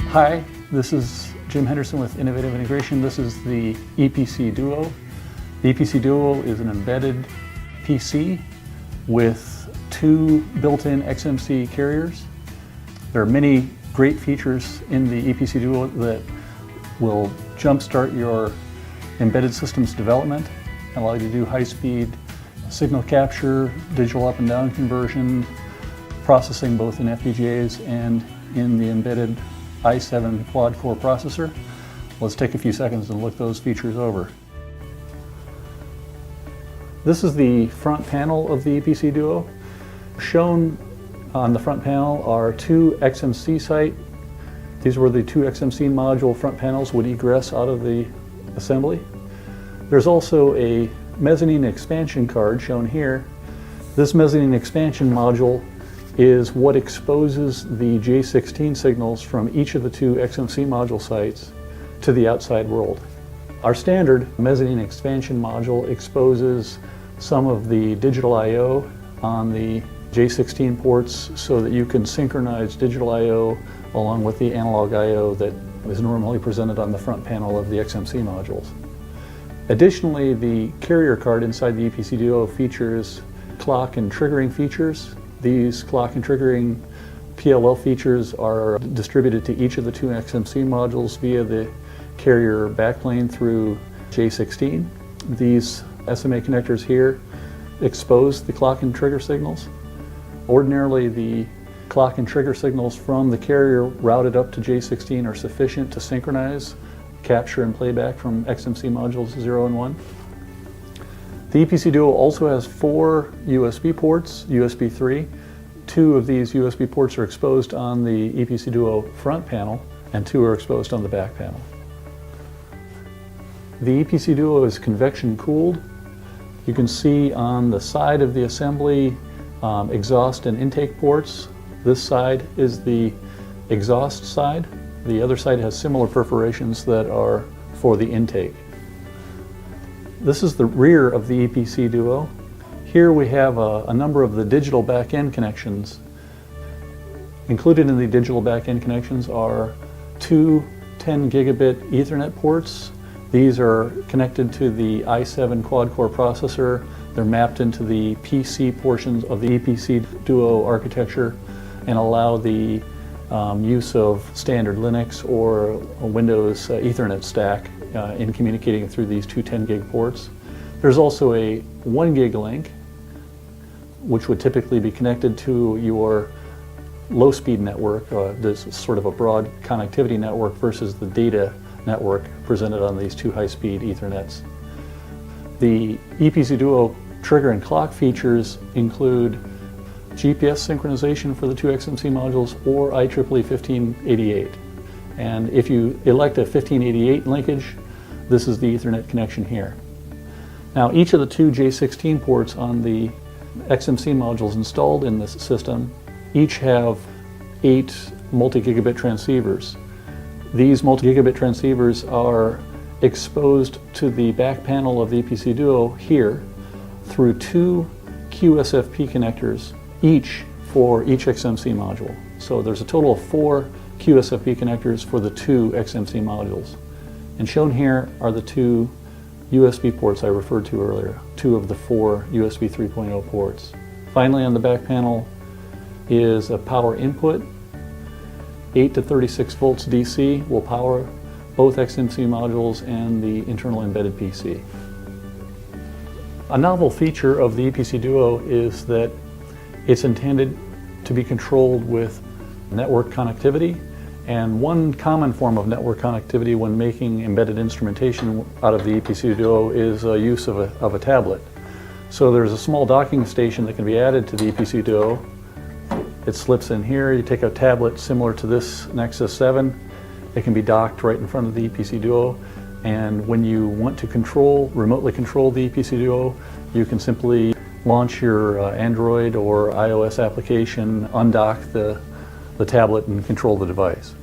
Hi, this is Jim Henderson with Innovative Integration. This is the ePC-Duo. The ePC-Duo is an embedded PC with two built-in XMC carriers. There are many great features in the ePC-Duo that will jumpstart your embedded systems development, allow you to do high-speed signal capture, digital up and down conversion, processing both in FPGAs and in the embedded i7 quad-core processor. Let's take a few seconds and look those features over. This is the front panel of the ePC-Duo. Shown on the front panel are two XMC sites. These were the two XMC module front panels would egress out of the assembly. There's also a mezzanine expansion card shown here. This mezzanine expansion module is what exposes the J16 signals from each of the two XMC module sites to the outside world. Our standard mezzanine expansion module exposes some of the digital I/O on the J16 ports so that you can synchronize digital I/O along with the analog I/O that is normally presented on the front panel of the XMC modules. Additionally, the carrier card inside the ePC-Duo features clock and triggering features. These clock and triggering PLL features are distributed to each of the two XMC modules via the carrier backplane through J16. These SMA connectors here expose the clock and trigger signals. Ordinarily, the clock and trigger signals from the carrier routed up to J16 are sufficient to synchronize capture and playback from XMC modules 0 and 1. The ePC-Duo also has 4 USB ports, USB 3. 2 of these USB ports are exposed on the ePC-Duo front panel, and 2 are exposed on the back panel. The ePC-Duo is convection cooled. You can see on the side of the assembly exhaust and intake ports. This side is the exhaust side. The other side has similar perforations that are for the intake. This is the rear of the ePC-Duo. Here we have a number of the digital back-end connections. Included in the digital back-end connections are 2 10 gigabit Ethernet ports. These are connected to the i7 quad-core processor. They're mapped into the PC portions of the ePC-Duo architecture and allow the use of standard Linux or a Windows Ethernet stack in communicating through these two 10 gig ports. There's also a 1 gig link, which would typically be connected to your low-speed network. There's sort of a broad connectivity network versus the data network presented on these two high-speed Ethernets. The ePC-Duo trigger and clock features include GPS synchronization for the two XMC modules or IEEE 1588. And if you elect a 1588 linkage, this is the Ethernet connection here. Now, each of the two J16 ports on the XMC modules installed in this system each have 8 multi-gigabit transceivers. These multi-gigabit transceivers are exposed to the back panel of the ePC-Duo here through 2 QSFP connectors, each for each XMC module. So there's a total of 4 QSFP connectors for the 2 XMC modules. And shown here are the 2 USB ports I referred to earlier, 2 of the 4 USB 3.0 ports. Finally, on the back panel is a power input. 8 to 36 volts DC will power both XMC modules and the internal embedded PC. A novel feature of the ePC-Duo is that it's intended to be controlled with network connectivity, and one common form of network connectivity when making embedded instrumentation out of the ePC-Duo is use of a tablet. So there's a small docking station that can be added to the ePC-Duo. It slips in here. You take a tablet similar to this Nexus 7. It can be docked right in front of the ePC-Duo, and when you want to remotely control the ePC-Duo, you can simply launch your Android or iOS application, undock the tablet, and control the device.